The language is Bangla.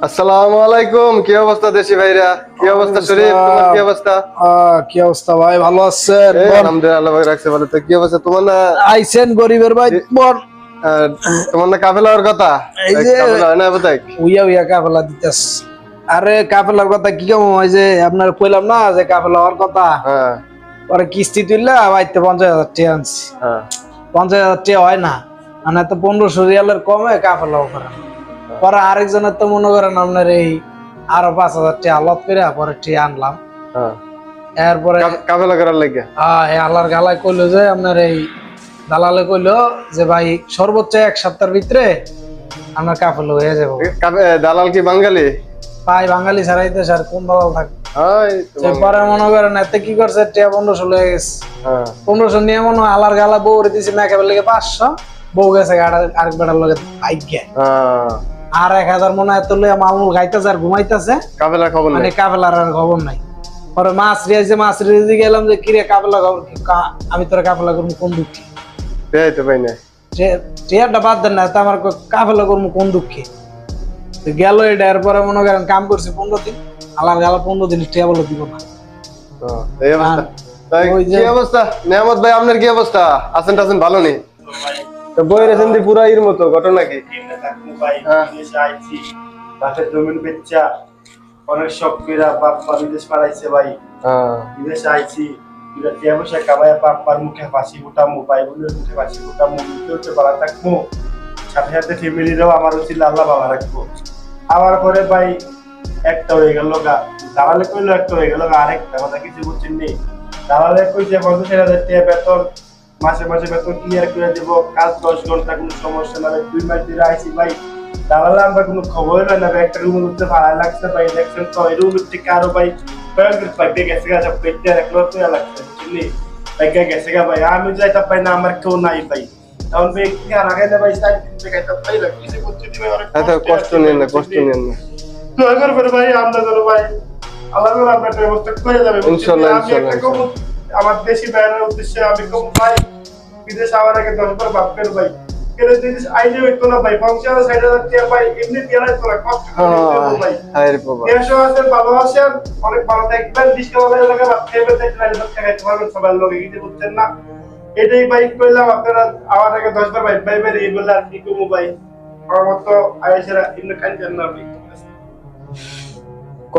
আসসালামু আলাইকুম। কি অবস্থা দেশি ভাইরা? কি অবস্থা শরীফ? তোমার কি অবস্থা? কি অবস্থা ভাই? ভালো আছেন? এই আলহামদুলিল্লাহ, আল্লাহ ভাই রাখছে ভালো। তো কি অবস্থা তোমার? না আইছেন গরিবের ভাই বল। তোমার না কাফেলা হওয়ার কথা? এই যে কাফেলা হয় না বোধহয়? উইয়া উইয়া কাফেলা দিতেছ। আরে কাফেলার কথা কি কেমন হয় যে আপনার কইলাম না যে কাফেলা হওয়ার কথা। হ্যাঁ পরে কিস্তি তুললা বাইতে 50,000 টাকা আনছি। হ্যাঁ 50,000 টাকা হয় না, মানে তো 1500 রিয়ালের কমে কাফেলাও করেন। পরে আরেকজনের তো মনে করেন আপনার এই আরো 5,000 টাকা আলাপ করে পরে টাকা আনলাম। হ্যাঁ এরপরে কাফেলা করার লাগে। আল্লাহর গালায় কইলো যে আপনার এই দালালে কইলো যে ভাই সর্বোচ্চ 1 সপ্তাহের ভিতরে আপনার কাফেলা হয়ে যাবো। দালাল কি বাঙালি? ভাই বাঙালি ছাড়াইতে স্যার কোন দালাল থাকবে? হয় পরে মনে করেন এতে কি করছে টিয়া 1500 লয়ে গেছে। হ্যাঁ 1500 নিয়ে মনে হয় আল্লাহর গালা বউ রে দিছি মেকাবের লেগে 500, বউ গেছে আরেক বেটার লগে আইগে আর 1000 মনে হয় এত লইয়া মামুল খাইতেছে আর ঘুমাইতেছে। কাফেলা খবর মানে নাই। কাফেলার আর খবর নাই। পরে মাছ রিয়াজে গেলাম যে কিরে কাফেলা খবর কি? আমি তোর কাফেলা করবো কোন দুঃখে? এই তো ভাই না টিয়ারটা বাদ দেন না, তা আমার কাফেলা করবো কোন দুঃখে? গেল এটা। এরপরে মনে করেন কাম করছি 15 দিন, আল্লাহর গালা 15 দিন টিয়া বলে দিব না। এই অবস্থা। তাই ওই যে- কি অবস্থা নিয়ামত ভাই? আপনার কি অবস্থা? আছেন টাছেন ভালো নেই? তো বই রেছেন দি পুরা এর মতো ঘটনা কি? বাপের জমিন বেচা অনেক শখ কইরা বাপ্পা বিদেশ পালাইছে ভাই। বিদেশে আইছি টিয়া পয়সা কামাইয়া বাপ্পার মুখে হাসি ফুটামু, ভাই বোনের মুখে হাসি ফুটামু, চলতে পারা থাকবো, সাথে সাথে ফ্যামিলিরাও আমার উচিত আল্লাহ ভালো রাখবো। আমার পরে ভাই একটা হয়ে গেল গা, দালালে কইলো একটা হয়ে গেল গা, আরেকটা কথা কিছু বুঝছেন নেই। দালালে কইছে 50,000 টাকা বেতন, মাসে মাসে বেতন ক্লিয়ার করে দেবো, কাজ 10 ঘন্টা, কোনো সমস্যা না। 2 মাস ধরে আইছি ভাই, দালালে আমরা কোনো খবর না ভাই। একটা রুমের মধ্যে ভাড়া লাগছে ভাই, দেখছেন তো এই রুমের থেকে আরো ভাই ভয়ঙ্কর পাইপে গেছে গা, সব পেটে রাখলো তো লাগছে বুঝলি ভাই, গেছে গা ভাই। আমি যাইতে পাই না, আমার কেউ নাই ভাই। তখন ভাই কি আর আগে ভাই সাইড থেকে খাইতে পাই না, কিছু করতে দিবে অনেক কষ্ট নেন না, কষ্ট নেন না। তো আগে করে ভাই আমরা ধরো ভাই আল্লাহ করে আপনার ব্যবস্থা করে যাবে ইনশাআল্লাহ, আমি একটা কম আমার দেশি ভাইয়ের উদ্দেশ্যে আমি কম ভাই বিদেশ আওয়ার আগে 10 বার ভাব করে ভাই কেন জিনিস আইলে হইতো না ভাই। 50,000 60,000 টাকা ভাই এমনি দিয়ে নাই তোরা কষ্ট করে দেবো ভাই। হায় রে বাবা। দেশও আছেন, ভালো আছেন, অনেক ভালো থাকবেন। 20 টাকা লাগে ভাত খেয়ে তাই না খাইতে পারবেন সবার লোকে, কিছু বুঝছেন না। এটাই ভাই কইলাম আপনারা আওয়ার আগে 10 বার ভাই ভাই ভাই এই বলে আর কি কমু ভাই। আমার মতো আয়েশেরা ইমনে কান জান্নাত ভাই।